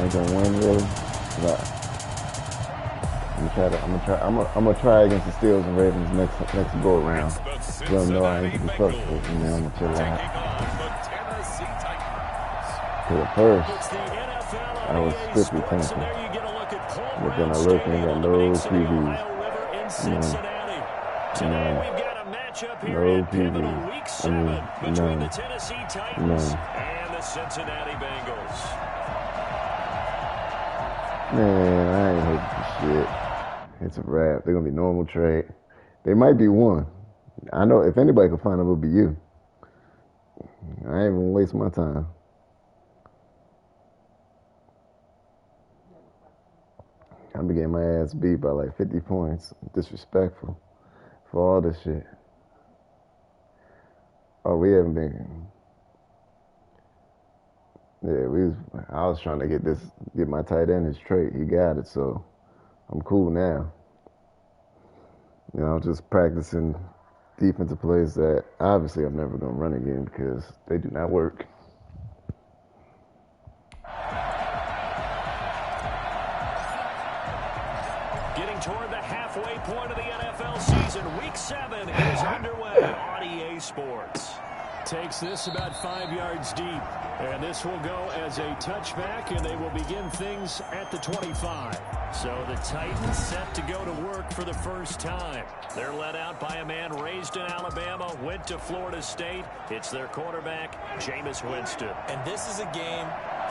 ain't gonna win really. But I'm gonna try against the Steelers and Ravens next go around. Let them know I ain't disrespectful, and then I'm gonna chill out. To the first, I was strictly thinking, but then I looked and got no QBs. No QBs. I mean, none. And the Cincinnati Bengals. Man, I ain't hoping for shit. It's a wrap. They're gonna be normal trade. They might be one. I know if anybody can find them, it'll be you. I ain't gonna waste my time. I be getting my ass beat by like 50 points. Disrespectful for all this shit. Oh, we haven't been. Yeah, I was trying to get my tight end his trait. He got it, so I'm cool now. You know, I'm just practicing defensive plays that obviously I'm never gonna run again because they do not work. Getting toward the halfway point of the NFL season, Week 7 is underway on EA Sports. Takes this about 5 yards deep, and this will go as a touchback, and they will begin things at the 25. So the Titans set to go to work for the first time. They're led out by a man raised in Alabama, went to Florida State. It's their quarterback, Jameis Winston. And this is a game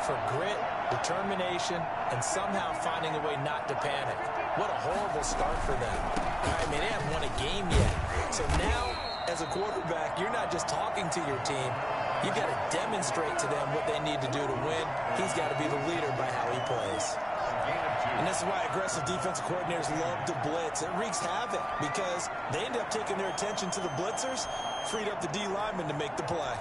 for grit, determination, and somehow finding a way not to panic. What a horrible start for them. I mean, they haven't won a game yet. So now, as a quarterback, you're not just talking to your team. You've got to demonstrate to them what they need to do to win. He's got to be the leader by how he plays. And this is why aggressive defensive coordinators love to blitz. It wreaks havoc because they end up taking their attention to the blitzers, freed up the D lineman to make the play.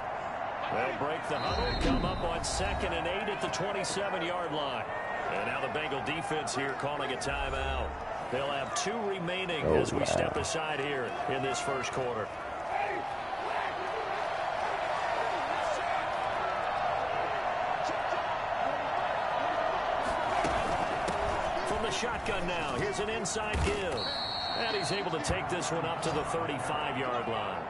They'll break the huddle, come up on 2nd and 8 at the 27-yard line. And now the Bengal defense here calling a timeout. They'll have 2 remaining as we step aside here in this first quarter. From the shotgun now, here's an inside give. And he's able to take this one up to the 35-yard line.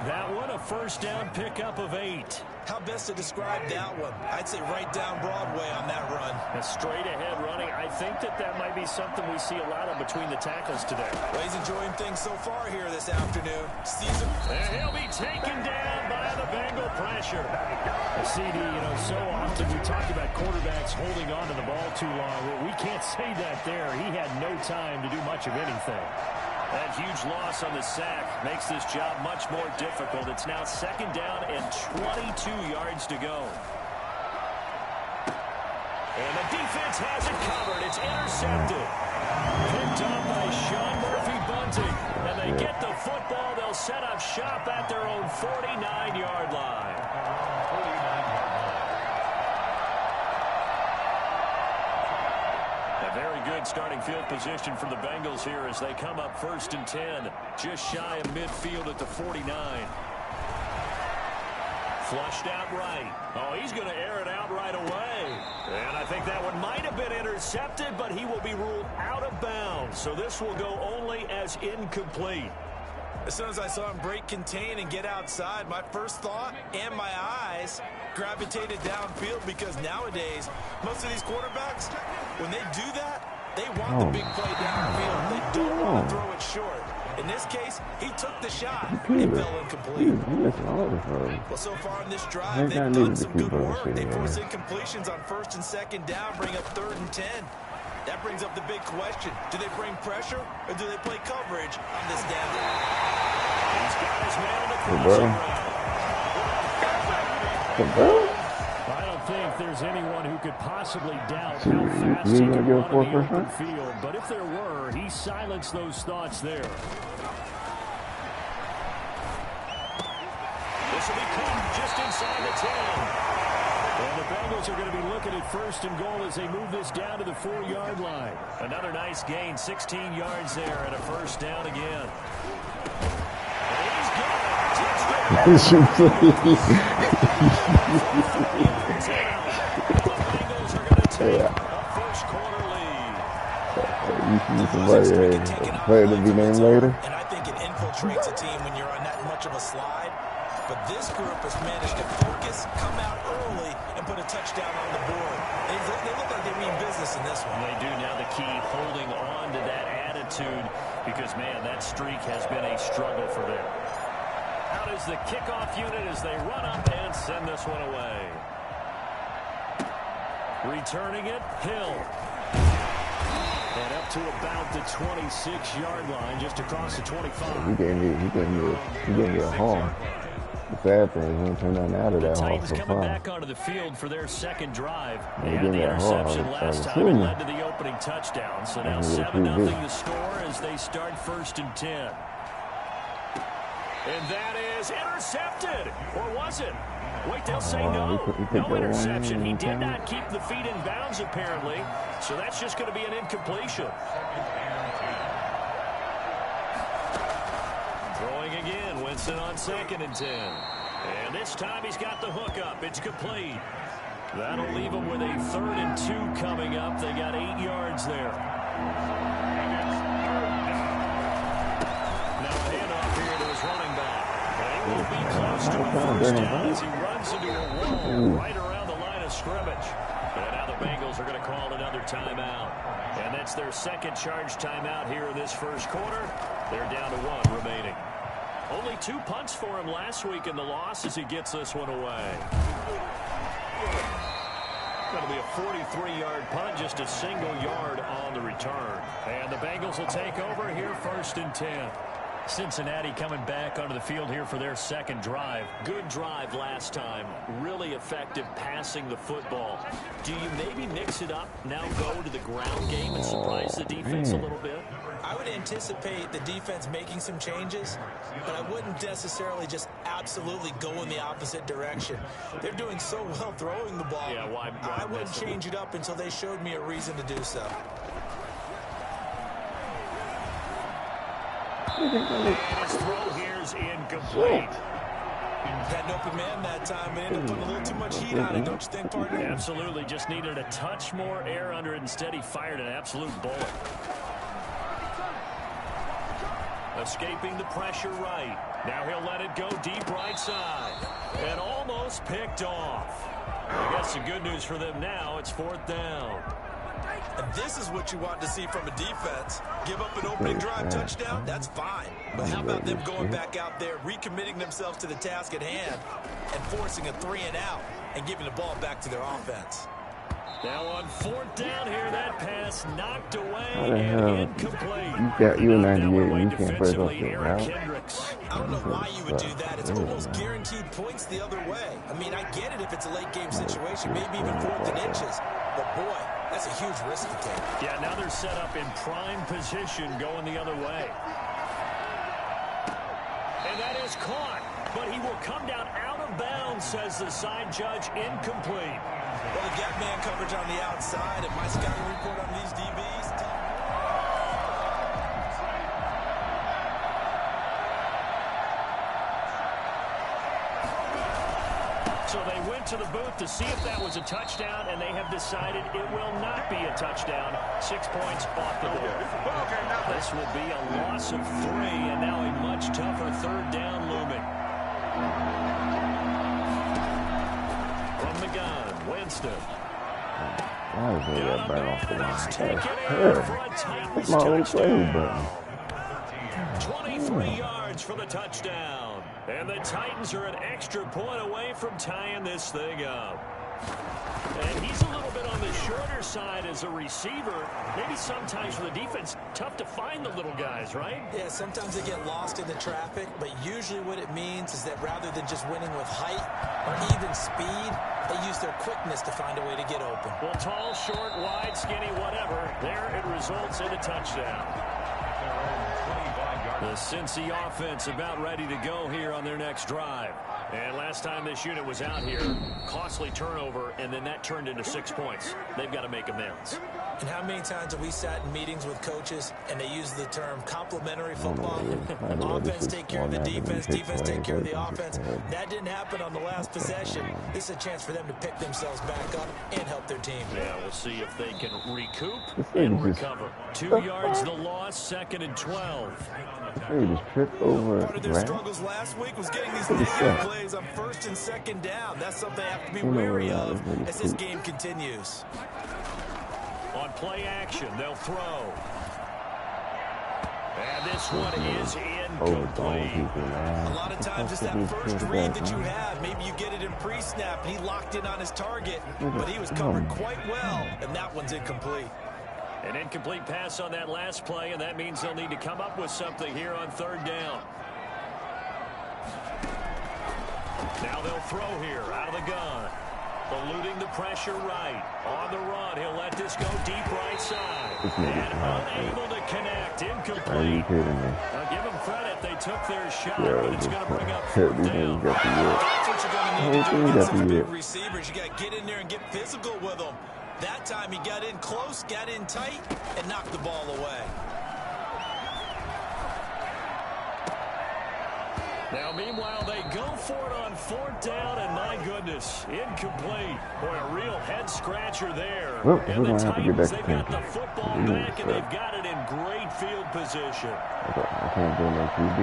That one, a first down pickup of 8. How best to describe that one? I'd say right down Broadway on that run. A straight-ahead running. I think that might be something we see a lot of between the tackles today. Well, he's enjoying things so far here this afternoon. Season. And he'll be taken down by the Bengal pressure. CD, you know, so often we talk about quarterbacks holding on to the ball too long. Well, we can't say that there. He had no time to do much of anything. That huge loss on the sack makes this job much more difficult. It's now 2nd down and 22 yards to go. And the defense has it covered. It's intercepted. Picked up by Sean Murphy-Bunting. And they get the football. They'll set up shop at their own 49-yard line. Very good starting field position for the Bengals here as they come up 1st and 10. Just shy of midfield at the 49. Flushed out right. Oh, he's going to air it out right away. And I think that one might have been intercepted, but he will be ruled out of bounds. So this will go only as incomplete. As soon as I saw him break contain and get outside, my first thought and my eyes gravitated downfield because nowadays, most of these quarterbacks, when they do that, they want the big play downfield. They don't want to throw it short. In this case, he took the shot. It fell incomplete. Well, so far in this drive, they've done some good work. They force incompletions on 1st and 2nd down, bring up 3rd and 10. That brings up the big question. Do they bring pressure or do they play coverage on this down? He's got his man in the crossing route. I don't think there's anyone who could possibly doubt how fast he can run in the open field. But if there were, he silenced those thoughts there. This will be caught just inside the 10. And the Bengals are going to be looking at 1st and goal as they move this down to the 4-yard line. Another nice gain, 16 yards there, and a first down again. And he's got it. The Bengals are going to take a first quarter lead. You see somebody, a player to be named later. And I think it infiltrates a team when you're on that much of a slide. But this group has managed to focus, come out early, and put a touchdown on the board. They look like they mean business in this one. They do. Now the key, holding on to that attitude, because, man, that streak has been a struggle for them. Out is the kickoff unit as they run up and send this one away. Returning it, Hill. And up to about the 26-yard line, just across the 25. He gave me a horn. The sad thing is he didn't turn nothing out of that horn Titans so coming far. back onto the field for their second drive. They He had gave the me a horn. interception last time and led to the opening touchdown. So now 7-0 the score as they start 1st and 10. And that is intercepted. Or was it? Wait, they'll say no. No interception. He did not keep the feet in bounds, apparently. So that's just going to be an incompletion. Throwing again. Winston on 2nd and 10. And this time he's got the hook up. It's complete. That'll leave them with a 3rd and 2 coming up. They got 8 yards there. Now a handoff here to his running back. He will be close to a first down as he runs into a wall right around the line of scrimmage. And now the Bengals are going to call another timeout. And that's their second charge timeout here in this first quarter. They're down to 1 remaining. Only 2 punts for him last week in the loss as he gets this one away. Going to be a 43-yard punt, just a single yard on the return. And the Bengals will take over here 1st and 10. Cincinnati coming back onto the field here for their second drive. Good drive last time. Really effective passing the football. Do you maybe mix it up, now go to the ground game and surprise the defense a little bit? I would anticipate the defense making some changes, but I wouldn't necessarily just absolutely go in the opposite direction. They're doing so well throwing the ball. Yeah, why I wouldn't change it up until they showed me a reason to do so. His throw here's incomplete. Had an open man that time and ended up putting a little too much heat on it, don't you think, partner? Absolutely, just needed a touch more air under it. Instead, he fired an absolute bullet. Escaping the pressure right. Now he'll let it go deep right side. And almost picked off. I guess the good news for them now, it's 4th down. And this is what you want to see from a defense. Give up an opening drive touchdown, that's fine. But how about them going back out there, recommitting themselves to the task at hand, and forcing a 3-and-out, and giving the ball back to their offense. Now on 4th down here, that pass knocked away and incomplete. You in 98 and you can't play off your route. I don't know why you would do that. It's almost guaranteed points the other way. I mean, I get it if it's a late game situation, maybe even 4th and inches. But boy, that's a huge risk to take. Yeah, now they're set up in prime position going the other way. And that is caught, but he will come down out of bounds, says the side judge, incomplete. Well, the gap man coverage on the outside, and my scouting report on these DBs. So they went to the booth to see if that was a touchdown, and they have decided it will not be a touchdown. 6 points off the board. This will be a loss of 3, and now a much tougher 3rd down looming. From the gun, Winston. Why is that right off the line? Take it in for a Titans touchdown. 23 yards for the touchdown. And the Titans are an extra point away from tying this thing up. And he's a little bit on the shorter side as a receiver. Maybe sometimes for the defense, tough to find the little guys, right? Yeah, sometimes they get lost in the traffic, but usually what it means is that rather than just winning with height or even speed, they use their quickness to find a way to get open. Well, tall, short, wide, skinny, whatever, there it results in a touchdown. The Cincy offense about ready to go here on their next drive. And last time this unit was out here, costly turnover, and then that turned into 6 points. They've got to make amends. And how many times have we sat in meetings with coaches and they use the term complementary football? Offense take care of the defense, defense take care of the offense. That didn't happen on the last possession. This is a chance for them to pick themselves back up and help their team. Yeah, we'll see if they can recoup and recover. 2 yards the loss, 2nd and 12. He just tripped over. Part of their struggles last week was getting these negative plays on 1st and 2nd down. That's something they have to be wary of as this game continues. On play action, they'll throw. And this one is incomplete. A lot of times it's that first read that you have. Maybe you get it in pre-snap, and he locked in on his target, but he was covered quite well, and that one's incomplete. An incomplete pass on that last play, and that means they'll need to come up with something here on 3rd down. Now they'll throw here out of the gun. Eluding the pressure right. On the run, he'll let this go deep right side. And unable to connect. Incomplete. Now give them credit. They took their shot, but it's going to bring up 4th down. That's what you're going to need to do against some big receivers. You got to get in there and get physical with them. That time he got in close, got in tight, and knocked the ball away. Now, meanwhile, they go for it on 4th down, and my goodness, incomplete. Boy, a real head-scratcher there. Well, and the Titans, they've got the football back, and they've got it in great field position. I can't do no QB.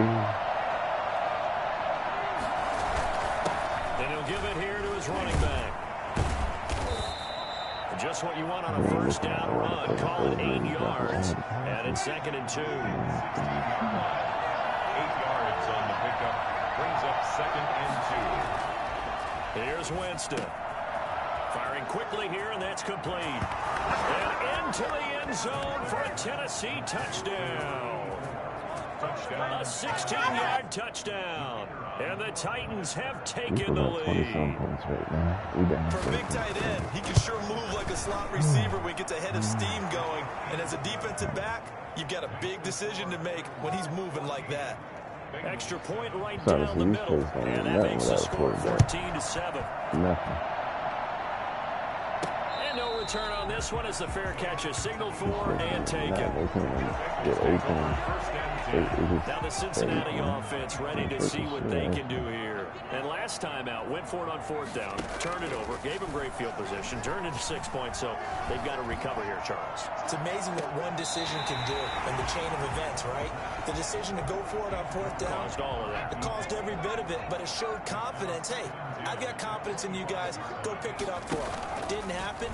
And he'll give it here to his running back. Just what you want on a 1st down run. Call it 8 yards. And it's 2nd and 2. 8 yards on the pickup. Brings up 2nd and 2. Here's Winston. Firing quickly here, and that's complete. And into the end zone for a Tennessee touchdown. A 16-yard touchdown. And the Titans have taken the lead. For a big tight end, he can sure move like a slot receiver when he gets a head of steam going. And as a defensive back, you've got a big decision to make when he's moving like that. Extra point right down the middle. And that makes the score 14-7. Nothing. And no return on this one as the fair catch is signaled for and taken. Now the Cincinnati offense ready to see what they can do here. And last time out, went for it on 4th down, turned it over, gave them great field position, turned into 6 points, so they've got to recover here, Charles. It's amazing what one decision can do in the chain of events, right? The decision to go for it on 4th down. Caused all of that. It caused every bit of it, but it showed confidence. Hey, I've got confidence in you guys. Go pick it up for them. Didn't happen.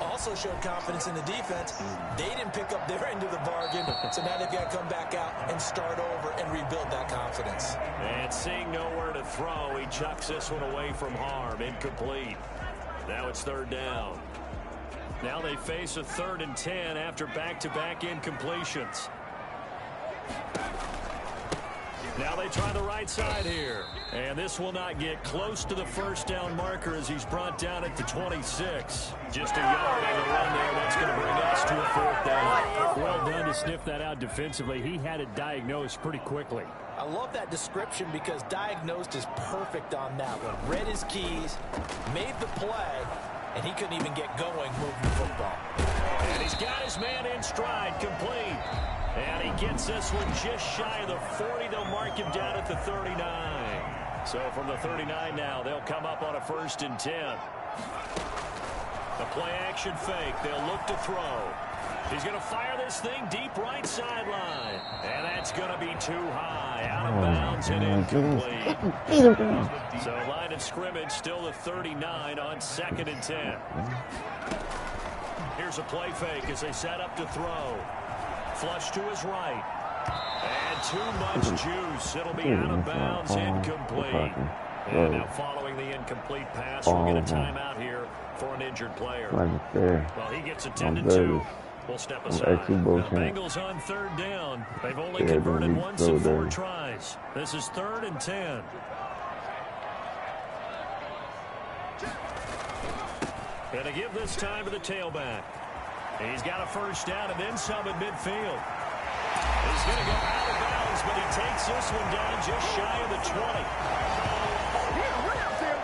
Also showed confidence in the defense. They didn't pick up their end of the bargain, so now they've got to come back out and start over and rebuild that confidence. And seeing nowhere to throw, he chucks this one away from harm. Incomplete. Now it's 3rd down. Now they face a 3rd and 10 after back-to-back incompletions. Now they try the right side here. And this will not get close to the 1st down marker as he's brought down at the 26. Just a yard on the run there. That's going to bring us to a 4th down. Well done to sniff that out defensively. He had it diagnosed pretty quickly. I love that description because diagnosed is perfect on that one. Read his keys, made the play, and he couldn't even get going moving the football. And he's got his man in stride, complete. And he gets this one just shy of the 40. They'll mark him down at the 39. So from the 39 now, they'll come up on a 1st and 10. The play action fake. They'll look to throw. He's going to fire this thing deep right sideline. And that's going to be too high. Out of bounds and incomplete. So line of scrimmage still the 39 on 2nd and 10. Here's a play fake as they set up to throw. Flush to his right. And too much juice. It'll be out of bounds, incomplete. And now following the incomplete pass, we'll get a timeout here for an injured player. Well, he gets attended to. We'll step aside. The Bengals on 3rd down. They've only converted once in 4 tries. This is 3rd and 10. And to give this time to the tailback. He's got a 1st down and then some at midfield. He's going to go out of bounds, but he takes this one down just shy of the 20.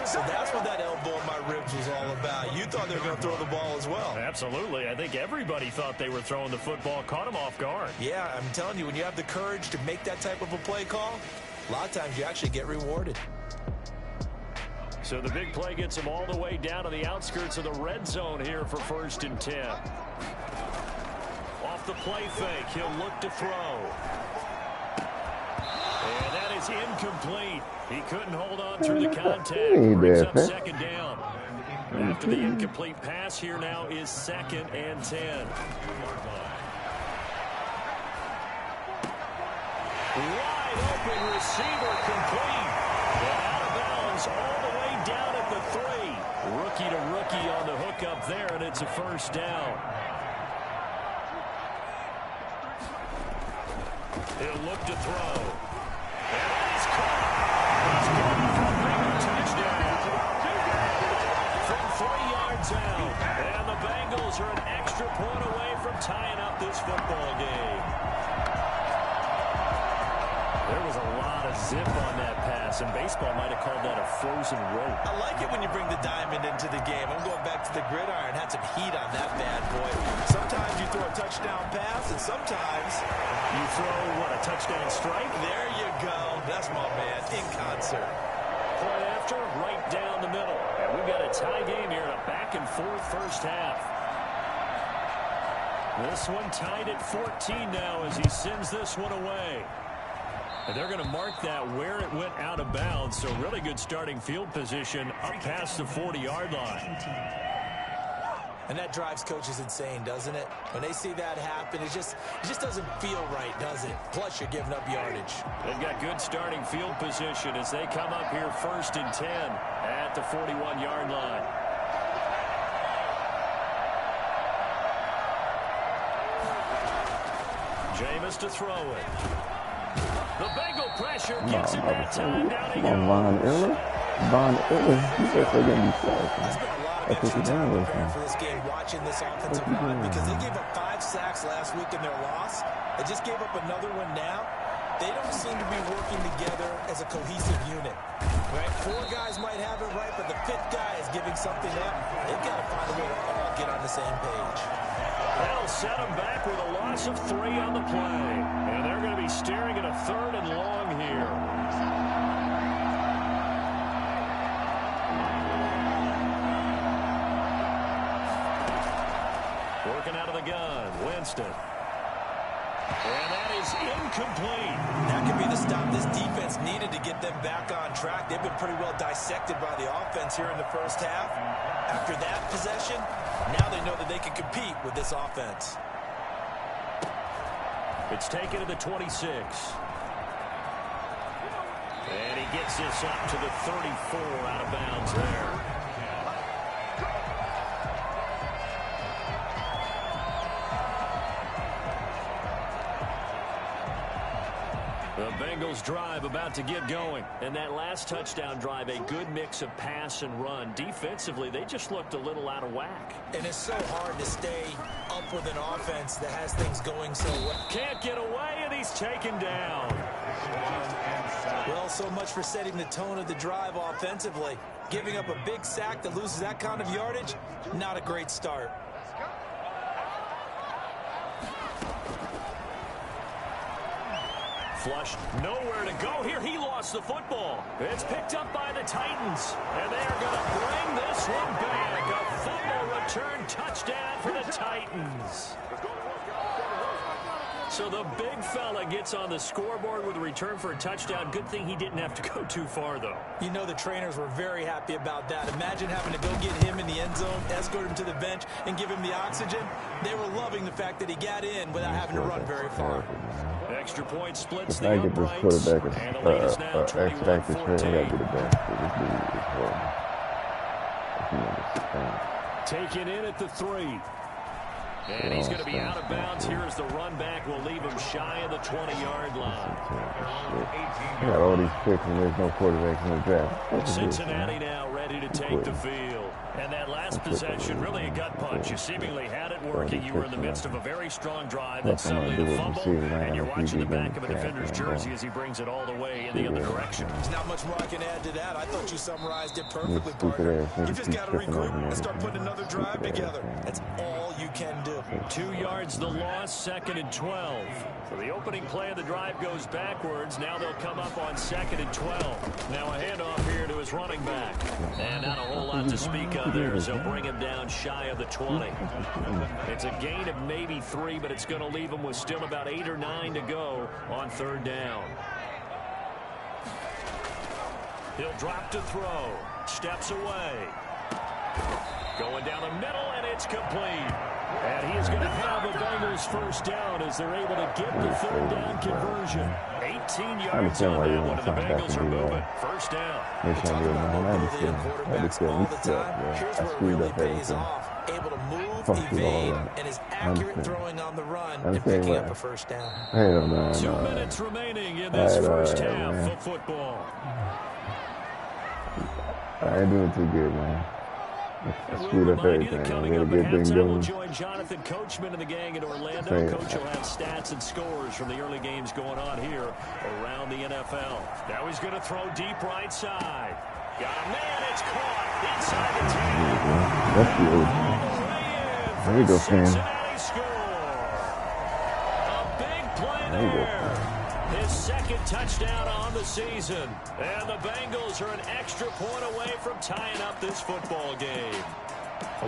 So that's what that elbow in my ribs was all about. You thought they were going to throw the ball as well. Absolutely. I think everybody thought they were throwing the football, caught him off guard. Yeah, I'm telling you, when you have the courage to make that type of a play call, a lot of times you actually get rewarded. So the big play gets him all the way down to the outskirts of the red zone here for 1st and 10. Off the play fake, he'll look to throw. And that is incomplete. He couldn't hold on through the contact. Brings up 2nd down. After the incomplete pass, here now is 2nd and 10. Wide open receiver complete. And out of bounds all the way down at the 3. Rookie to rookie on the hookup there, and it's a 1st down. He'll look to throw. And that is caught. He's going for a big touchdown. From 3 yards out. And the Bengals are an extra point away from tying up this football game. There was a lot of zip on that pass, and baseball might have called that a frozen rope. I like it when you bring the diamond into the game. I'm going back to the gridiron. Had some heat on that bad boy. Sometimes you throw a touchdown pass, and sometimes you throw, what, a touchdown strike? There you go. That's my man in concert. Point after, right down the middle. And we've got a tie game here in a back-and-forth first half. This one tied at 14 now as he sends this one away. And they're going to mark that where it went out of bounds. So really good starting field position up past the 40-yard line. And that drives coaches insane, doesn't it? When they see that happen, it just doesn't feel right, does it? Plus, you're giving up yardage. They've got good starting field position as they come up here 1st and 10 at the 41-yard line. Jameis to throw it. The Bengal pressure gets him that time. Down he goes. Von Iller. He's just going to be safe. There's been a lot of extra time preparing for this game, watching this offensive line, because they gave up 5 sacks last week in their loss. They just gave up another one now. They don't seem to be working together as a cohesive unit. Right? 4 guys might have it right, but the 5th guy is giving something up. They've got to find a way to all get on the same page. That'll set them back with a loss of 3 on the play. And they're going to be staring at a 3rd and long here. Working out of the gun, Winston. And that is incomplete. That could be the stop this defense needed to get them back on track. They've been pretty well dissected by the offense here in the first half. After that possession, now they know that they can compete with this offense. It's taken to the 26. And he gets this up to the 34 out of bounds there. The Bengals drive about to get going. And that last touchdown drive, a good mix of pass and run. Defensively, they just looked a little out of whack. And it's so hard to stay up with an offense that has things going so well. Can't get away, and he's taken down. Well, so much for setting the tone of the drive offensively. Giving up a big sack that loses that kind of yardage, not a great start. Flush, nowhere to go here. He lost the football. It's picked up by the Titans. And they are going to bring this one back. A fumble return touchdown for the Titans. So the big fella gets on the scoreboard with a return for a touchdown. Good thing he didn't have to go too far, though. You know the trainers were very happy about that. Imagine having to go get him in the end zone, escort him to the bench, and give him the oxygen. They were loving the fact that he got in without having to run very far. Extra point splits the I get this uprights. quarterback And the lead is now X Factor train. I gotta 21-14. get it back. This dude is horrible. Taken in at the 3. And he's going to be out of bounds here as the run back will leave him shy of the 20-yard line. I got all these picks and there's no quarterbacks in the draft. Cincinnati now ready to take the field. And that last possession, really a gut punch. You seemingly had it working. You were in the midst of a very strong drive. Then suddenly the fumble, and you're watching the back of a defender's jersey as he brings it all the way in the other direction. There's not much more I can add to that. I thought you summarized it perfectly, partner. You just got to regroup and start putting another drive together. That's all you can do. 2 yards the loss, 2nd and 12. So the opening play of the drive goes backwards. Now they'll come up on 2nd and 12. Now a handoff here to his running back. And not a whole lot to speak of there as they'll bring him down shy of the 20. It's a gain of maybe 3, but it's going to leave him with still about 8 or 9 to go on 3rd down. He'll drop to throw. Steps away. Going down the middle, and it's complete. And he is going to have a Bengals 1st down as they're able to get the 3rd down conversion. 18 yards on that one, and the Bengals are moving. 1st down. Here's where it really pays off. Able to move, evade, and is accurate throwing on the run and picking up a 1st down. 2 minutes remaining in this 1st half of football. I ain't doing too good, man. Screwed up everything. Coming up get at things halftime, going. we'll join Jonathan Coachman and the gang in Orlando. Coach will have stats and scores from the early games going on here around the NFL. Now he's going to throw deep right side. Got a man, it's caught inside the 10. There you go, Sam. Cincinnati score. A big play there. His 2nd touchdown on the season. And the Bengals are an extra point away from tying up this football game.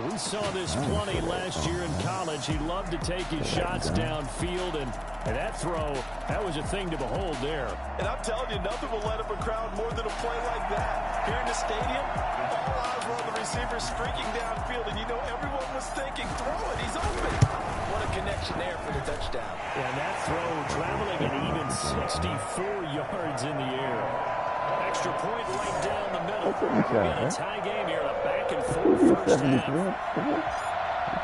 We saw this plenty last year in college. He loved to take his shots downfield, and that throw, that was a thing to behold there. And I'm telling you, nothing will light up a crowd more than a play like that. Here in the stadium, all eyes were on the receiver streaking downfield, and you know everyone was thinking, throw it, he's open. What a connection there for the touchdown. And that throw traveling an even 64 yards in the air. Extra point right down the middle. We've got a tie game here, a back and forth 1st half.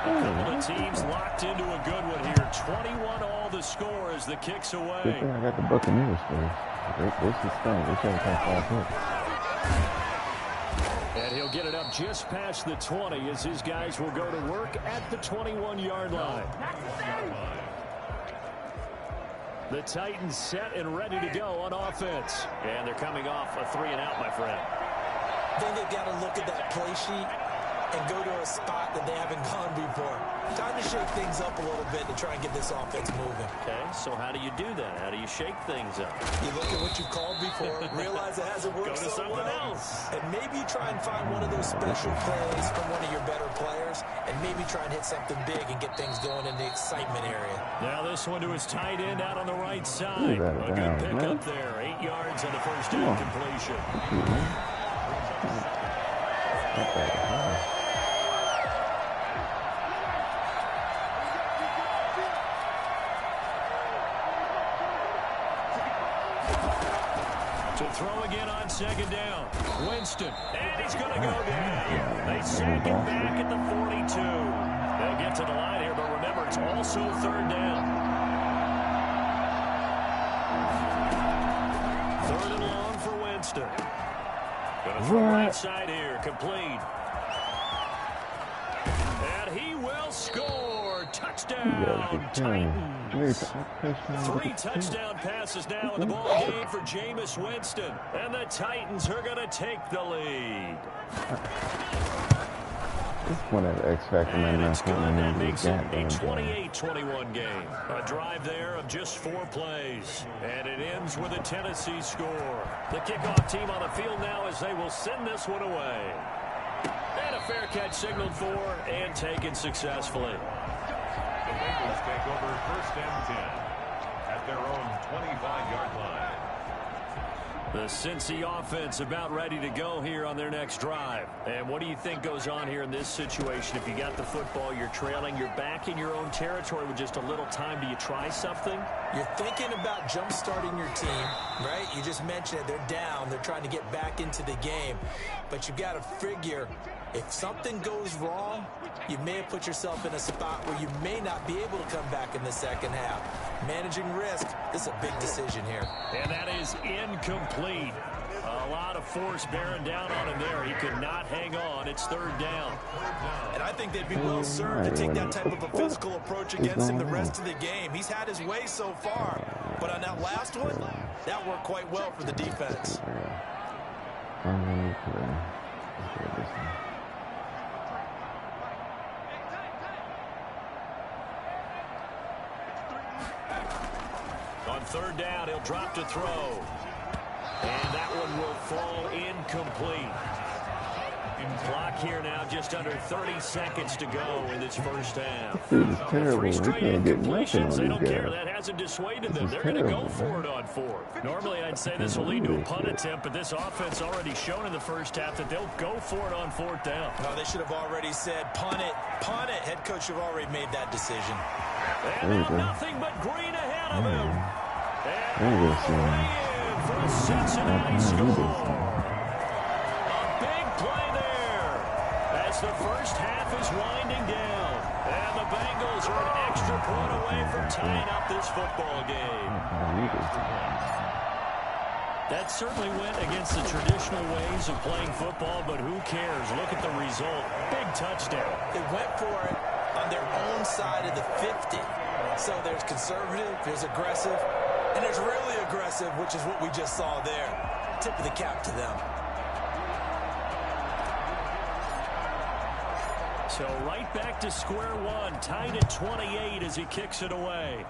A couple of teams locked into a good one here. 21 all the score as the kicks away. Good thing I got the Buccaneers first. This is strong. They can't come 5 points. And he'll get it up just past the 20 as his guys will go to work at the 21-yard line. The Titans set and ready to go on offense. And they're coming off a 3-and-out, my friend. Then they've got to look at that play sheet and go to a spot that they haven't gone before. Time to shake things up a little bit to try and get this offense moving. Okay, so how do you do that? How do you shake things up? You look at what you've called before, realize it hasn't worked so well, and maybe you try and find one of those special plays from one of your better players, and maybe try and hit something big and get things going in the excitement area. Now this one to his tight end out on the right side. A good pickup there. 8 yards on the 1st down completion. To throw again on 2nd down. Winston. And he's going to go down. They sack him back at the 42. They'll get to the line here, but remember, it's also 3rd down. 3rd and long for Winston. Going to throw right side here. Complete. And he will score. Touchdown, Titans. 3 touchdown passes now in the ball game for Jameis Winston. And the Titans are going to take the lead. This one has X Factor, man. It's good. That makes it a 28-21 game. A drive there of just 4 plays. And it ends with a Tennessee score. The kickoff team on the field now as they will send this one away. And a fair catch signaled for and taken successfully. The Bengals take over 1st and 10 at their own 25-yard line. The Cincy offense about ready to go here on their next drive. And what do you think goes on here in this situation? If you got the football, you're trailing, you're back in your own territory with just a little time. Do you try something? You're thinking about jump-starting your team, right? You just mentioned it. They're down. They're trying to get back into the game. But you've got to figure If something goes wrong, you may have put yourself in a spot where you may not be able to come back in the second half. Managing risk, this is a big decision here. And that is incomplete. A lot of force bearing down on him there. He could not hang on. It's third down. And I think they'd be well served to take that type of a physical approach against him the rest of the game. He's had his way so far. But on that last one, that worked quite well for the defense. On third down, he'll drop to throw. And that one will fall incomplete. Clock here now, just under 30 seconds to go in this first half. Dude, it's terrible. Three We straight can't get nothing incompletions. on They these don't care. guys. That hasn't dissuaded them. They're going to go for it on fourth. Normally, I'd say this will lead to a punt attempt, but this offense already shown in the first half that they'll go for it on fourth down. No, they should have already said, punt it, punt it. Head coach should have already made that decision. And now nothing but green ahead of him. And in for a Cincinnati score. A big play there as the first half is winding down. And the Bengals are an extra point away from tying up this football game. That certainly went against the traditional ways of playing football, but who cares? Look at the result. Big touchdown. They went for it on their own side of the 50. So there's conservative, there's aggressive, and there's really aggressive, which is what we just saw there. Tip of the cap to them. So right back to square one, tied at 28 as he kicks it away.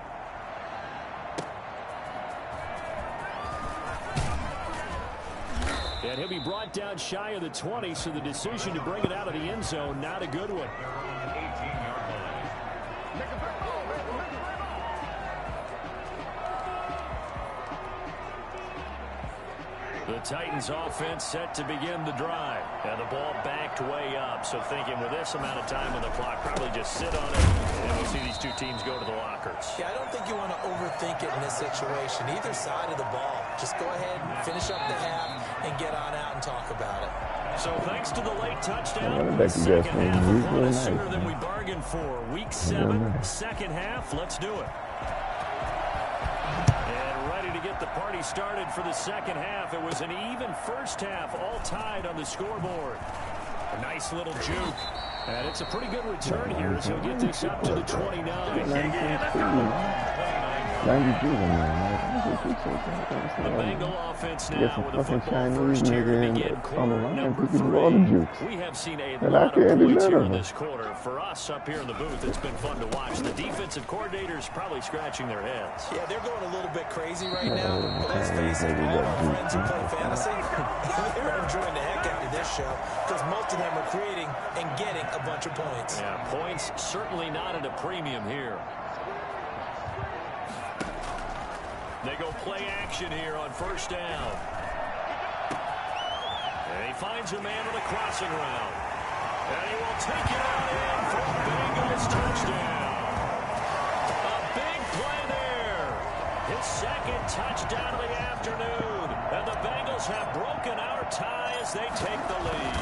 And he'll be brought down shy of the 20, so the decision to bring it out of the end zone, not a good one. The Titans offense set to begin the drive. And the ball backed way up. So thinking with this amount of time on the clock, probably just sit on it. And we'll see these two teams go to the lockers. Yeah, I don't think you want to overthink it in this situation. Either side of the ball. Just go ahead and finish up the half and get on out and talk about it. So thanks to the late touchdown, the second half upon us sooner than we bargained for. Week 7, second half. Let's do it. To get the party started for the second half. It was an even first half, all tied on the scoreboard. A nice little juke. And it's a pretty good return here as he'll get this up to the 29. The Bengal offense now with a football first here to begin quarter number 3. We have seen a lot of points here in this quarter. For us up here in the booth, it's been fun to watch. The defensive coordinators probably scratching their heads. Yeah, they're going a little bit crazy right now. But let's face it, all our friends who play fantasy, they're enjoying the heck out of this show because most of them are creating and getting a bunch of points. Yeah, points certainly not at a premium here. They go play action here on first down. And he finds a man with a crossing route. And he will take it out in for a Bengals touchdown. A big play there. His second touchdown of the afternoon. And the Bengals have broken our tie as they take the lead.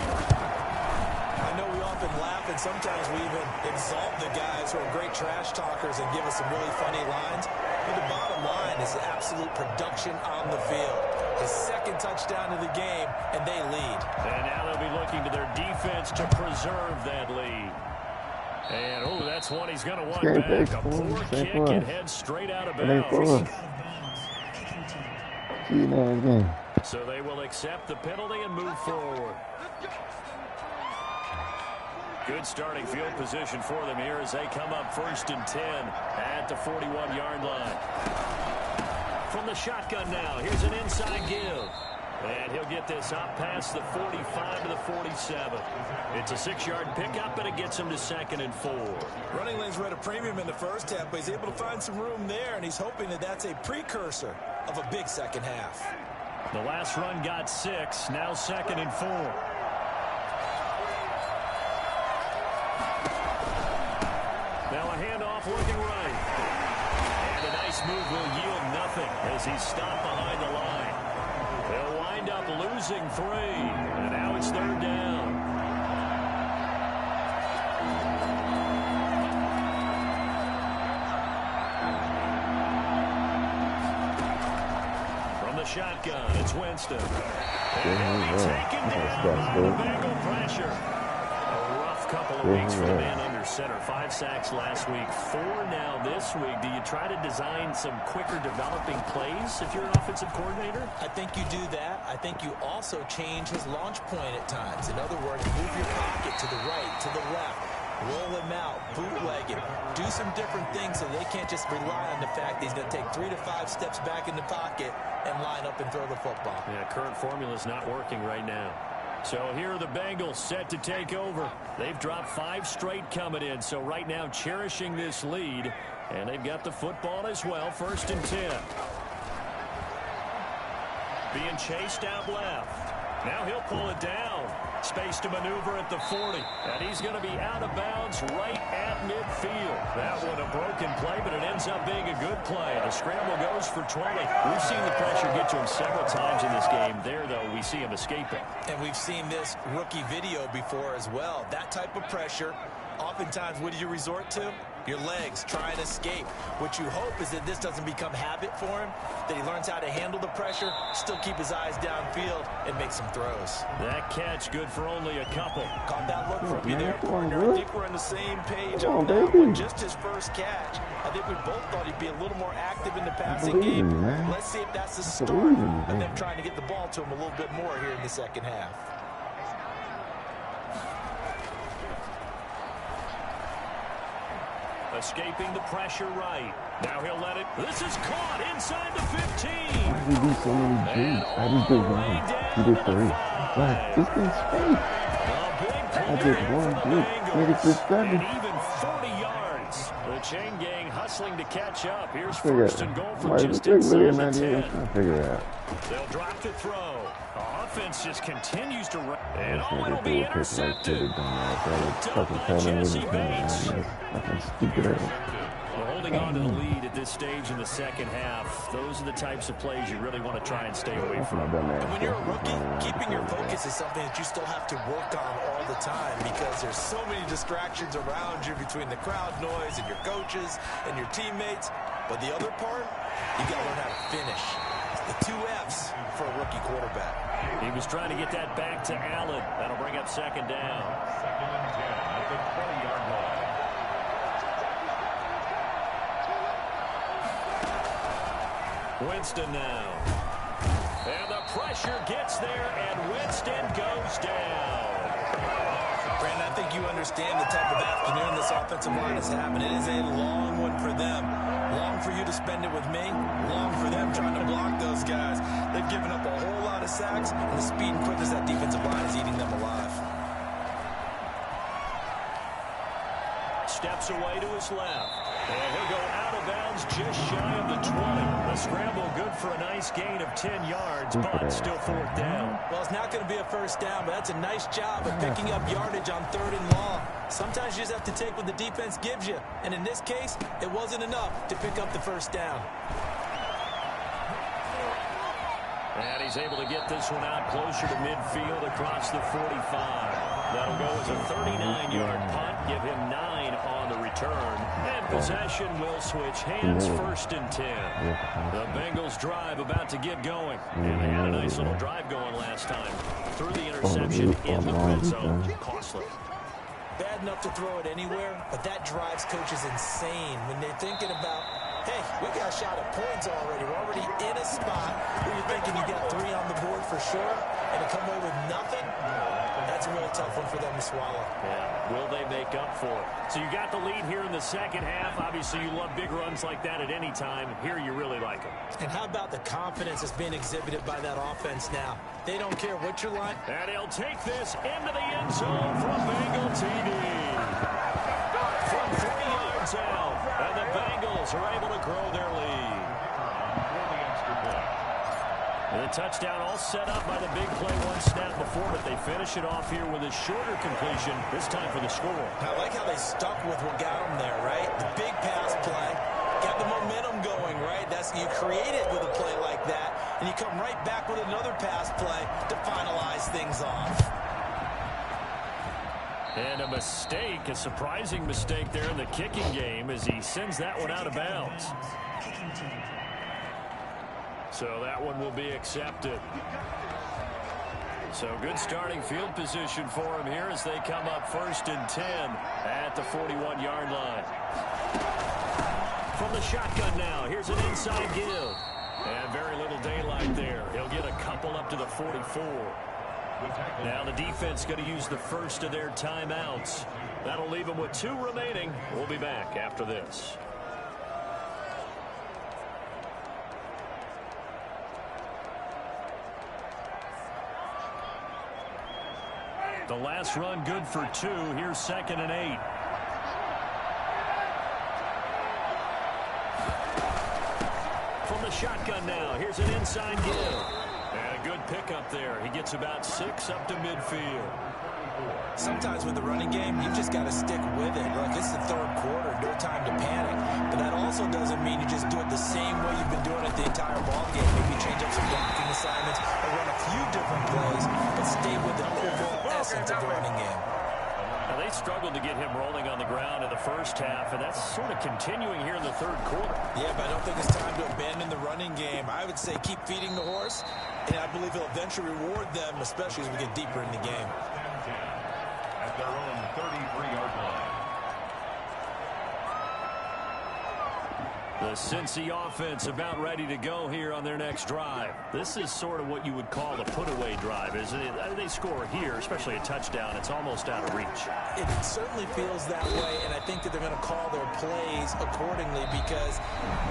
I know we often laugh and sometimes we even exalt the guys who are great trash talkers and give us some really funny lines. But the bottom line is the absolute production on the field. His second touchdown of the game, and they lead. And now they'll be looking to their defense to preserve that lead. And, oh, that's one he's going to want back. A poor kick and head straight out of bounds. So they will accept the penalty and move forward. Good starting field position for them here as they come up 1st and 10 at the 41-yard line. From the shotgun now, here's an inside give. And he'll get this up past the 45 to the 47. It's a 6-yard pickup, and it gets him to 2nd and 4. Running lanes were at a premium in the first half, but he's able to find some room there, and he's hoping that that's a precursor of a big second half. The last run got 6, now 2nd and 4. Now a handoff looking right. And a nice move will yield nothing as he's stopped behind the line. They'll wind up losing 3. And now it's 3rd down. the shotgun. It's Winston. And he'll be taken down. Bengal pressure. A rough couple of weeks for the man under center. 5 sacks last week, 4 now this week. Do you try to design some quicker developing plays if you're an offensive coordinator? I think you do that. I think you also change his launch point at times. In other words, move your pocket to the right, to the left. Roll him out, bootleg him, do some different things so they can't just rely on the fact that he's going to take 3 to 5 steps back in the pocket and line up and throw the football. Yeah, current formula is not working right now. So here are the Bengals set to take over. They've dropped 5 straight coming in, so right now cherishing this lead, and they've got the football as well. 1st and 10. Being chased out left. Now he'll pull it down. Space to maneuver at the 40. And he's going to be out of bounds right at midfield. That one a broken play, but it ends up being a good play. The scramble goes for 20. We've seen the pressure get to him several times in this game. There, though, we see him escaping. And we've seen this rookie video before as well. That type of pressure, oftentimes, what do you resort to? Your legs, try and escape. What you hope is that this doesn't become habit for him, that he learns how to handle the pressure, still keep his eyes downfield, and make some throws. That catch good for only a couple. Caught that look from you there, partner. I think we're on the same page on that one. Just his first catch. I think we both thought he'd be a little more active in the passing game. Let's see if that's the start of them trying to get the ball to him a little bit more here in the second half. Escaping the pressure right. Now he'll let it. This is caught inside the 15. Why did he do so many G's? I just did 1. He did 3. Like, this thing's fake. I did 1, 2, nigga did 7. And even 40 yards. The chain gang hustling to catch up. Here's 1st and goal from just inside the 10. Figure it out. They'll drop to throw. Offense just continues to run. And it'll be intercepted. Jesse Bates. Holding on to the lead at this stage in the second half. Those are the types of plays you really want to try and stay away from. And when you're a rookie, keeping your focus is something that you still have to work on all the time because there's so many distractions around you between the crowd noise and your coaches and your teammates. But the other part, you got to learn how to finish. The 2 F's for a rookie quarterback. He was trying to get that back to Allen. That'll bring up 2nd down. 2nd and 10 at the 20-yard line. Winston now. And the pressure gets there, and Winston goes down. Brandon, I think you understand the type of afternoon this offensive line is having. It is a long one for them. Long for you to spend it with me. Long for them trying to block those guys. They've given up a whole lot of sacks, and the speed and quickness of that defensive line is eating them alive. Steps away to his left. And he'll go out of bounds just shy of the 20. The scramble good for a nice gain of 10 yards, but still 4th down. Well, it's not going to be a first down, but that's a nice job of picking up yardage on 3rd and long. Sometimes you just have to take what the defense gives you. And in this case, it wasn't enough to pick up the first down. And he's able to get this one out closer to midfield across the 45. That'll go as a 39-yard punt, give him 9 on the return. And possession will switch hands. 1st and 10. The Bengals drive about to get going. And they had a nice little drive going last time. Through the interception in the red zone. Costly. Bad enough to throw it anywhere, but that drives coaches insane when they're thinking about, hey, we got a shot at points already. We're already in a spot where you're thinking you got 3 on the board for sure, and to come away with nothing, that's a real tough one for them to swallow. Yeah, will they make up for it? So you got the lead here in the second half. Obviously, you love big runs like that at any time. Here, you really like them. And how about the confidence that's being exhibited by that offense now? They don't care what you're like. And he'll take this into the end zone from Bengal TV. From 3 yards out, and the Bengals are able to grow their lead. The touchdown all set up by the big play 1 snap before, but they finish it off here with a shorter completion, this time for the score. I like how they stuck with what got them there, right? The big pass play, got the momentum going, right? That's, you create it with a play like that, and you come right back with another pass play to finalize things off. And a mistake, a surprising mistake there in the kicking game as he sends that one out of bounds. So that one will be accepted. So good starting field position for him here as they come up 1st and 10 at the 41-yard line. From the shotgun now, here's an inside give. And very little daylight there. He'll get a couple up to the 44. Now the defense going to use the first of their timeouts. That'll leave them with 2 remaining. We'll be back after this. The last run good for 2. Here's 2nd and 8. From the shotgun now, here's an inside give. And a good pickup there. He gets about 6 up to midfield. Sometimes with the running game, you've just got to stick with it. Look, it's the 3rd quarter, no time to panic. But that also doesn't mean you just do it the same way you've been doing it the entire ball game. Maybe change up some blocking assignments or run a few different plays, but stay with the overall essence of the running game. Now, they struggled to get him rolling on the ground in the first half, and that's sort of continuing here in the 3rd quarter. Yeah, but I don't think it's time to abandon the running game. I would say keep feeding the horse, and I believe he'll eventually reward them, especially as we get deeper in the game. At their own 33-yard line. The Cincy offense about ready to go here on their next drive. This is sort of what you would call a put-away drive, isn't it? They score here, especially a touchdown. It's almost out of reach. It certainly feels that way, and I think that they're going to call their plays accordingly because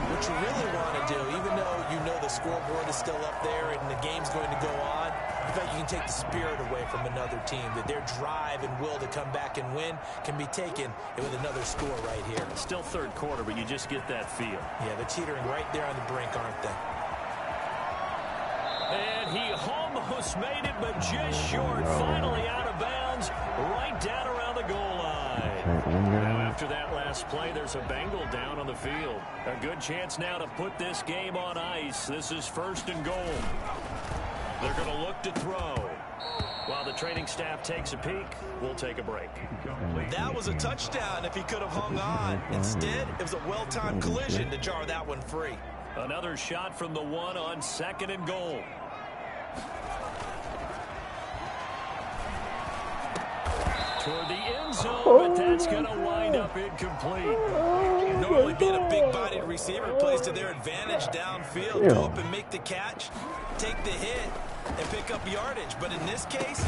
what you really want to do, even though you know the scoreboard is still up there and the game's going to go on, I feel like you can take the spirit away from another team, that their drive and will to come back and win can be taken with another score right here. Still 3rd quarter, but you just get that feel. Yeah, they're teetering right there on the brink, aren't they? And he almost made it, but just short. Finally out of bounds, right down around the goal line. Now, after that last play, there's a Bengal down on the field. A good chance now to put this game on ice. This is 1st and goal. They're going to look to throw. While the training staff takes a peek, we'll take a break. That was a touchdown if he could have hung on. Instead, it was a well-timed collision to jar that one free. Another shot from the 1 on 2nd and goal. Toward the end zone, but that's going to wind up incomplete. Normally being a big-bodied receiver plays to their advantage downfield. Go up and make the catch, take the hit, and pick up yardage. But in this case,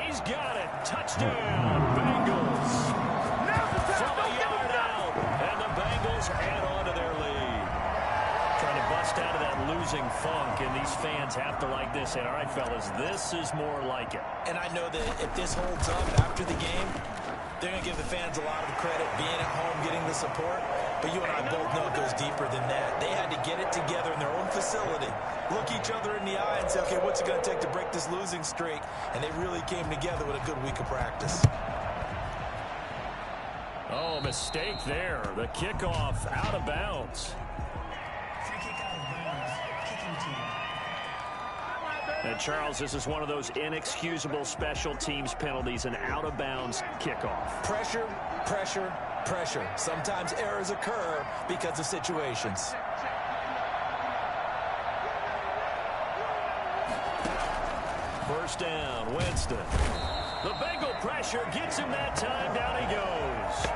he's got it. Touchdown, Bengals. From a yard out, and the Bengals add on to their lead. Trying to bust out of that losing funk, and these fans have to like this. And all right, fellas, this is more like it. And I know that if this holds up after the game, they're going to give the fans a lot of credit, being at home, getting the support. But you and I both know it goes deeper than that. They had to get it together in their own facility, look each other in the eye and say, okay, what's it going to take to break this losing streak? And they really came together with a good week of practice. Oh, mistake there. The kickoff out of bounds. And Charles, this is one of those inexcusable special teams penalties, an out-of-bounds kickoff. Pressure, pressure, pressure. Sometimes errors occur because of situations. First down, Winston. The Bengal pressure gets him that time. Down he goes.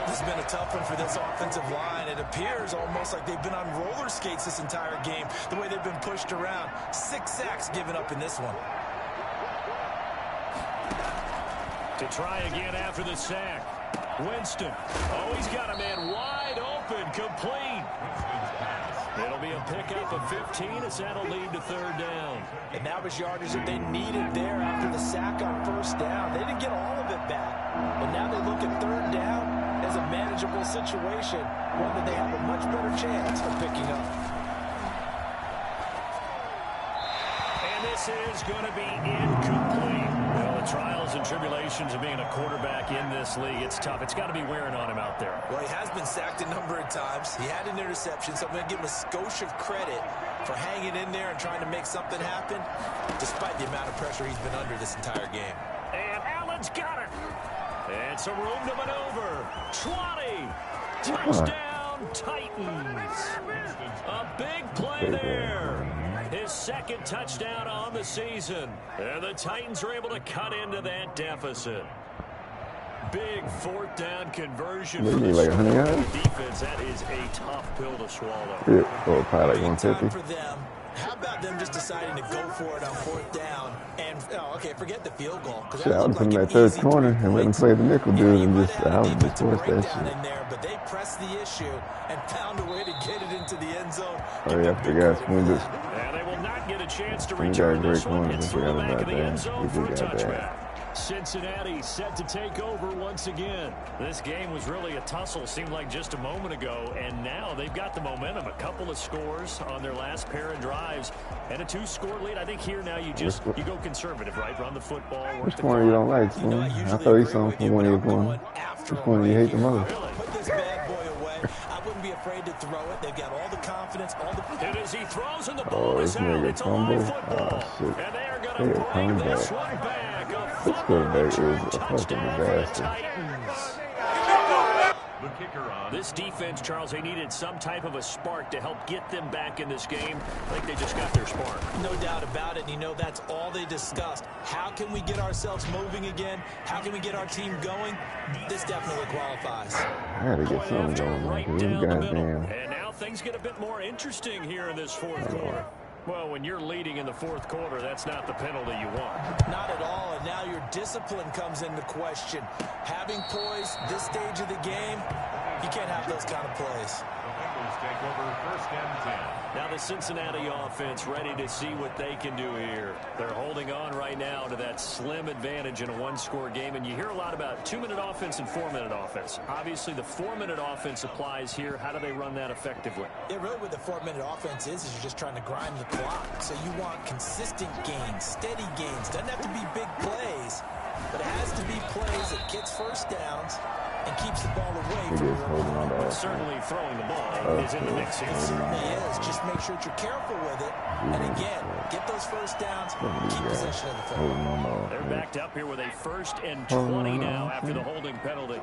This has been a tough one for this offensive line. It appears almost like they've been on roller skates this entire game, the way they've been pushed around. 6 sacks given up in this one. To try again after the sack. Winston. Oh, he's got a man wide open, complete. It'll be a pickup of 15 as that'll lead to 3rd down. And that was yardage that they needed there after the sack on 1st down. They didn't get all of it back. But now they look at 3rd down as a manageable situation, one that they have a much better chance of picking up. And this is going to be incomplete. Well, the trials and tribulations of being a quarterback in this league, it's tough. It's got to be wearing on him out there. Well, he has been sacked a number of times. He had an interception, so I'm going to give him a skosh of credit for hanging in there and trying to make something happen, despite the amount of pressure he's been under this entire game. And Allen's got it. And some room to maneuver. 20. Touchdown, Titans. play there. His second touchdown on the season. And the Titans are able to cut into that deficit. Big fourth down conversion for the like 100 yards? defense. That is a tough pill to swallow. Yeah, or probably like 150. For them. How about them just deciding to go for it on fourth down? And, okay, forget the field goal. Shit, I would put him at third corner and let him play the nickel dude and just, I would just force that shit. In there, but they pressed the issue and found a way to get it into the end zone. Oh, yeah, I forgot. And they will not get a chance to return this one. It's through the back of the end zone for a touchback. Cincinnati set to take over once again. This game was really a tussle, seemed like just a moment ago, and now they've got the momentum. A couple of scores on their last pair of drives and a 2-score lead. I think here now you go conservative, right? Run the football. Which corner you don't like, Spoon? I thought you saw him from one of your corners. Which corner you hate the most? Put this bad boy away. I wouldn't be afraid to throw it. They've got all the confidence, all the... And as he throws and the ball is out, it's a live football. And they are going to bring this one back. This quarterback is a fucking disaster. This defense, Charles, they needed some type of a spark to help get them back in this game. I think they just got their spark. No doubt about it. And you know, that's all they discussed. How can we get ourselves moving again? How can we get our team going? This definitely qualifies. I had to get something going. Right down the middle. And now things get a bit more interesting here in this fourth quarter. Well, when you're leading in the fourth quarter, that's not the penalty you want. Not at all, and now your discipline comes into question. Having poise this stage of the game, you can't have those kind of plays. Take over first and 10. Now the Cincinnati offense ready to see what they can do here. They're holding on right now to that slim advantage in a one-score game, and you hear a lot about 2-minute offense and 4-minute offense. Obviously, the 4-minute offense applies here. How do they run that effectively? Yeah, really what the 4-minute offense is you're just trying to grind the clock. So you want consistent gains, steady gains. Doesn't have to be big plays, but it has to be plays that gets first downs and keeps the ball away from your certainly throwing the ball is in the mix here. It certainly is. Just make sure that you're careful with it. And again, get those first downs, keep possession of the football. They're backed up here with a 1st and 20 now after the holding penalty.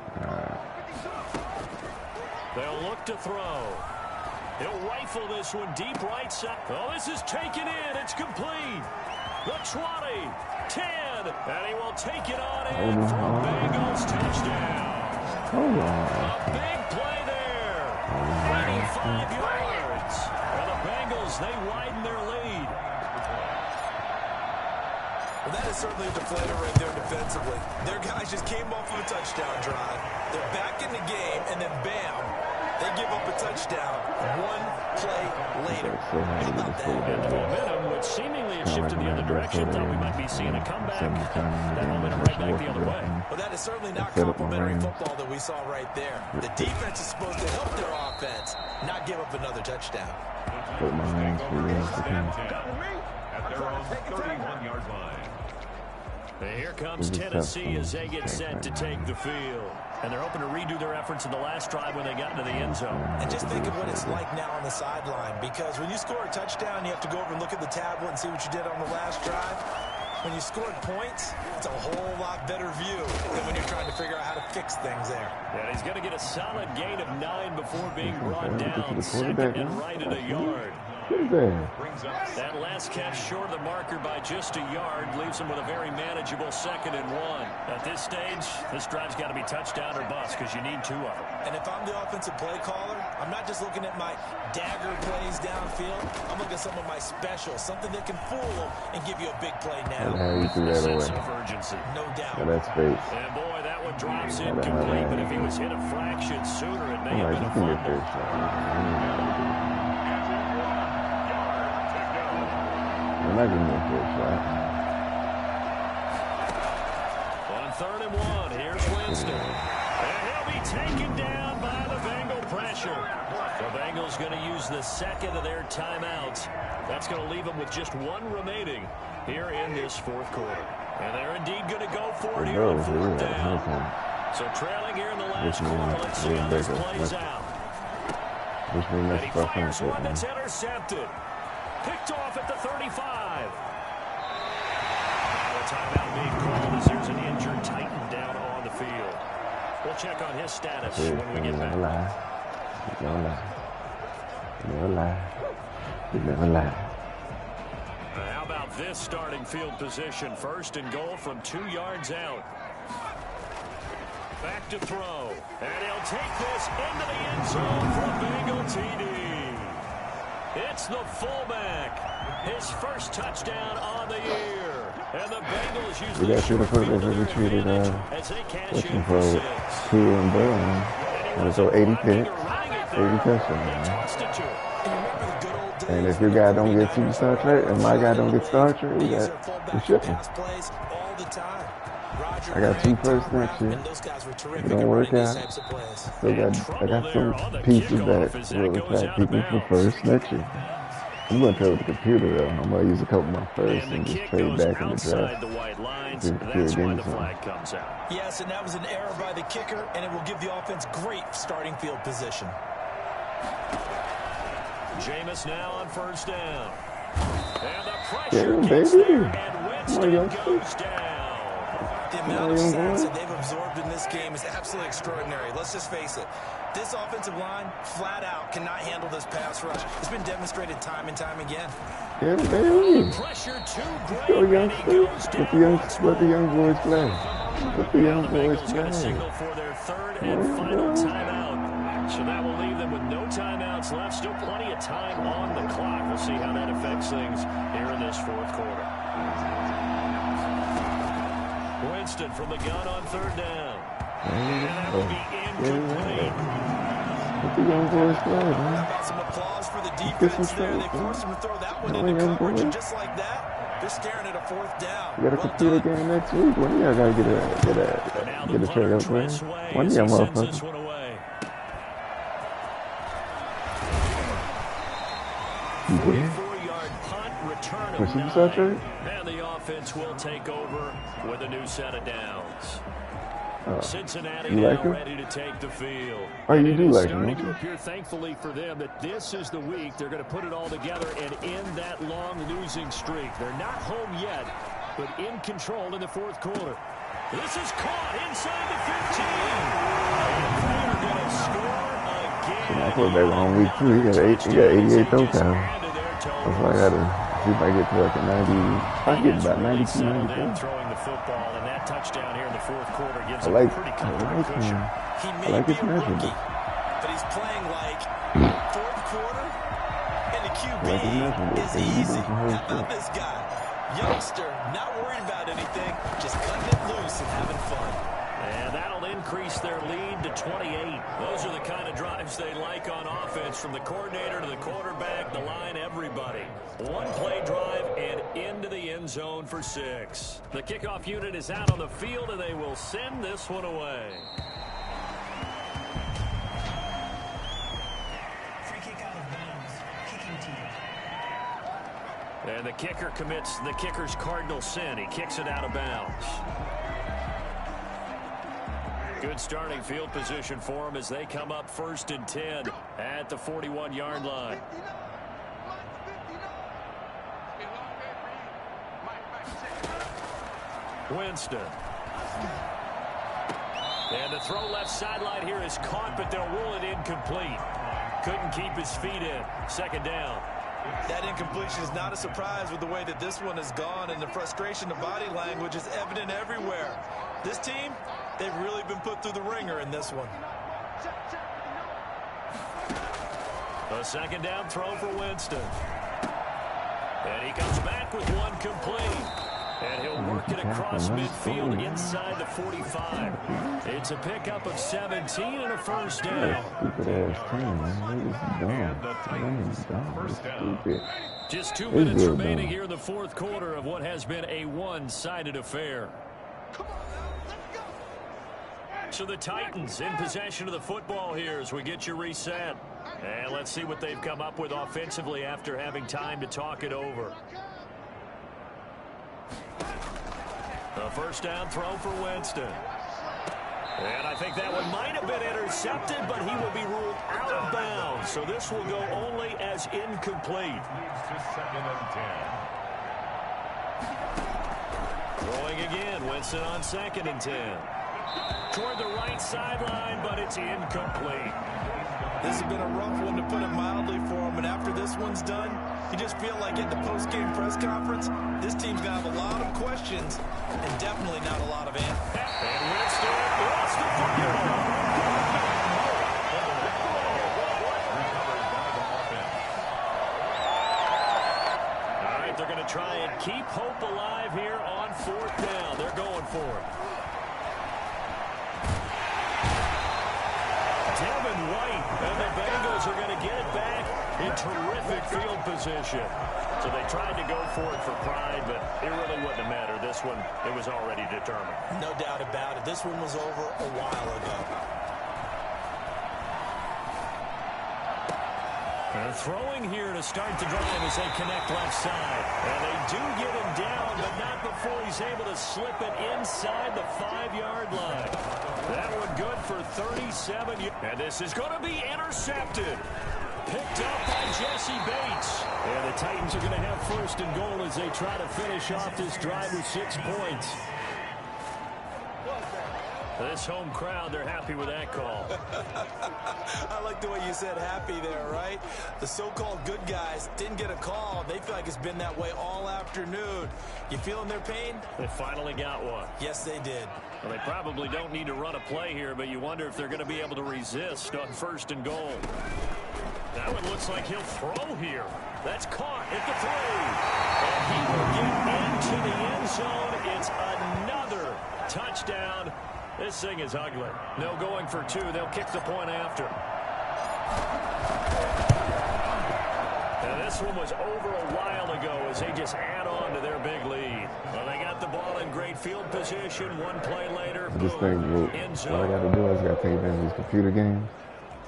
They'll look to throw. He'll rifle this one deep right side. Oh, this is taken in. It's complete. The 20, 10, and he will take it on in for a Bengals touchdown. A big play there. 85 yards. And the Bengals, they widen their lead. Well, that is certainly a deflator right there defensively. Their guys just came off of a touchdown drive. They're back in the game, and then bam, they give up a touchdown one play later. How about that? And the momentum, which seemingly had shifted the other direction, thought we might be seeing a comeback. That momentum right back the other way. Well, that is certainly not complimentary football that we saw right there. The defense is supposed to help their offense, not give up another touchdown. At their own 31-yard line. And here comes Tennessee as they get set to take the field. And they're hoping to redo their efforts in the last drive when they got into the end zone. And just think of what it's like now on the sideline. Because when you score a touchdown, you have to go over and look at the tablet and see what you did on the last drive. When you scored points, it's a whole lot better view than when you're trying to figure out how to fix things there. And he's going to get a solid gain of 9 before being brought down. Second and right at a yard. That last catch short of the marker by just a yard leaves him with a very manageable 2nd and 1. At this stage, this drive's got to be touchdown or bust because you need 2 of them. And if I'm the offensive play caller, I'm not just looking at my dagger plays downfield. I'm looking at some of my specials, something that can fool them and give you a big play now. Sense of urgency. No doubt. Yeah, that's space. And boy, that one drops incomplete, but if he was hit a fraction sooner, it may have been a fumble. I'm not going to make this shot. On 3rd and 1, here's Winston. And he'll be taken down by the Bengal pressure. The Bengals going to use the 2nd of their timeouts. That's going to leave them with just 1 remaining here in this 4th quarter. And they're indeed going to go for it here on 4th down. So trailing here in the last quarter, let's see how this plays out. And he fires one that's intercepted. Picked off at the 35. The timeout being called as there's an injured Titan down on the field. We'll check on his status when we get back. never lie. How about this starting field position? First and goal from 2 yards out. Back to throw. And he'll take this into the end zone for a Bengal TD. It's the fullback. His first touchdown on the year. And the Bengals use the short field to their advantage as they cash in for 6. And so 80 picks, 80 touchdowns. And if your guy don't get superstar trait, and my guy don't get star trait, we shipping. I got 2 firsts next year. It don't work out. I got some pieces that will in fact keep me for first next year. I'm going to trade with the computer though. I'm going to use a couple of my firsts and just trade back in the draft. That's why the flag comes out. Yes, and that was an error by the kicker, and it will give the offense great starting field position. Jameis now on first down. And the pressure gets there, and Winston goes down. The amount of sacks that they've absorbed in this game is absolutely extraordinary. Let's just face it. This offensive line, flat out, cannot handle this pass rush. It's been demonstrated time and time again. Yeah, baby. Pressure too great. Go youngsters. Let the young boys play. Let the young boys play. Signal for their third and final timeout. So that will leave them with no timeouts left. Still plenty of time on the clock. We'll see how that affects things here in this fourth quarter. Winston from the gun on third down. And that will be incomplete. Let the young boys play, man. How about some applause for the defense there? They forced him to throw that one into coverage, and just like that, they're staring at a fourth down. You got a computer game next week. One of y'all got to get a trade up there. One of y'all motherfuckers. You did? 44-yard punt return of 9. And the offense will take over with a new set of downs. Cincinnati now ready to take the field. Oh, you do like him, starting don't to you? appear, thankfully for them, that this is the week they're going to put it all together and end that long losing streak. They're not home yet, but in control in the fourth quarter. This is caught inside the 15. And they're going to score again. My quarterback on week 2. He got 88 throw times. That's why I got to see if I get to like a 90. I get about 92, 93. Throwing the football, and that touchdown here in the fourth quarter gives him I a pretty comfortable cushion. He may be a rookie, but he's playing like fourth quarter, and the QB is easy. How about this guy? Youngster, not worried about anything, just cutting it loose and having fun. And that'll increase their lead to 28. Those are the kind of drives they like on offense, from the coordinator to the quarterback, the line, everybody. One play drive and into the end zone for 6. The kickoff unit is out on the field, and they will send this one away. Free kick out of bounds. Kicking team. And the kicker commits the kicker's cardinal sin. He kicks it out of bounds. Good starting field position for them as they come up first and 10 at the 41-yard line. Winston. And the throw left sideline here is caught, but they'll rule it incomplete. Couldn't keep his feet in. Second down. That incompletion is not a surprise with the way that this one has gone, and the frustration of body language is evident everywhere. This team, they've really been put through the ringer in this one. A second down throw for Winston. And he comes back with one complete. And he'll work it across midfield inside the 45. It's a pickup of 17 and a first down. Just 2 minutes remaining here in the fourth quarter of what has been a one-sided affair. So the Titans in possession of the football here as we get you reset. And let's see what they've come up with offensively after having time to talk it over. A first down throw for Winston. And I think that one might have been intercepted, but he will be ruled out of bounds. So this will go only as incomplete. Throwing again, Winston on 2nd and 10. Toward the right sideline, but it's incomplete. This has been a rough one, to put it mildly, for him, and after this one's done, You just feel like at the post-game press conference, this team's going to have a lot of questions and definitely not a lot of answers. And Winston lost the football. All right, they're going to try and keep hope alive here on 4th down. They're going for it. Devin White and the Bengals are going to get it back in terrific field position. So they tried to go for it for pride, but it really wouldn't have mattered. This one, it was already determined. No doubt about it. This one was over a while ago. They're throwing here to start the drive as they connect left side. And they do get him down, but not before he's able to slip it inside the 5-yard line. That one good for 37. And this is going to be intercepted. Picked up by Jesse Bates. And the Titans are going to have 1st and goal as they try to finish off this drive with 6 points. This home crowd, they're happy with that call. I like the way you said happy there, right? The so-called good guys didn't get a call. They feel like it's been that way all afternoon. You feeling their pain? They finally got one. Yes, they did. Well, they probably don't need to run a play here, but you wonder if they're going to be able to resist on 1st and goal. That one looks like he'll throw here. That's caught at the 3. And he will get into the end zone. It's another touchdown. This thing is ugly. No going for 2. They'll kick the point after. And this one was over a while ago as they just add on to their big lead. Well, they got the ball in great field position. One play later, I just think boom, all end I zone. got to do is got to take advantage of these computer games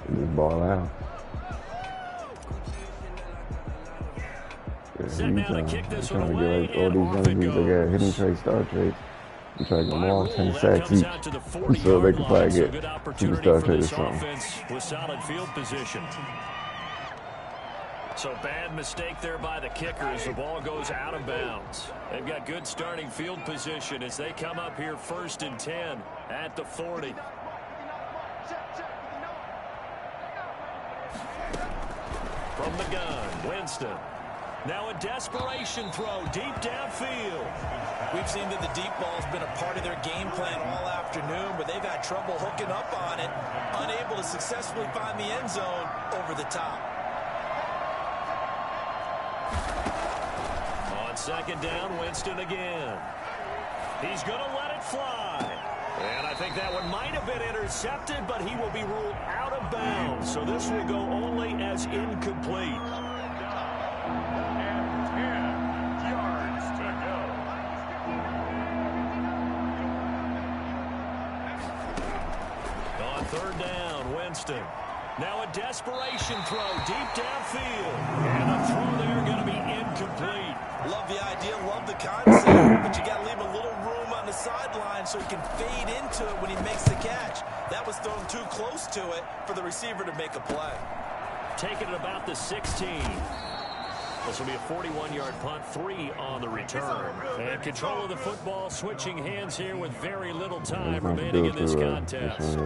and just ball out. Yeah, Set now to kick this one trying to away, get like all and these off it young dudes that goes. got hidden trade, star trades. I'm trying to get them By all rule, 10 that sacks comes each, out to the so 40-yard they can line, probably so get good two opportunity star for trade or this something. offense with solid field position. So bad mistake there by the kickers. The ball goes out of bounds. They've got good starting field position as they come up here 1st and 10 at the 40. From the gun, Winston. Now a desperation throw deep downfield. We've seen that the deep ball's been a part of their game plan all afternoon, but they've had trouble hooking up on it, unable to successfully find the end zone over the top. On 2nd down, Winston again. He's going to let it fly. And I think that one might have been intercepted, but he will be ruled out of bounds. So this will go only as incomplete. And 10 yards to go. On 3rd down, Winston. Now a desperation throw deep downfield. And a throw there going to be incomplete. Love the idea, love the concept, but you got to leave a little room on the sideline so he can fade into it when he makes the catch. That was thrown too close to it for the receiver to make a play. Taking it about the 16. This will be a 41-yard punt, 3 on the return. And control of the football, switching hands here with very little time remaining in this contest.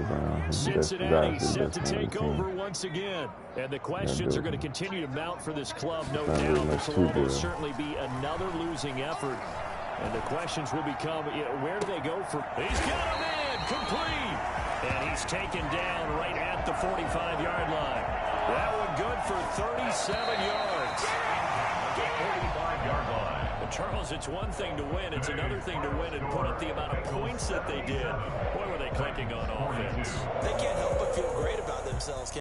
Cincinnati set to take over once again. And the questions are going to continue to mount for this club, no doubt. This will certainly be another losing effort. And the questions will become, where do they go for? He's got him in, complete. And he's taken down right at the 45-yard line. That one good for 37 yards. 45-yard line. Well, Charles, it's one thing to win. It's another thing to win and put up the amount of points that they did. Boy, were they clicking on offense. They can't help but feel great about themselves.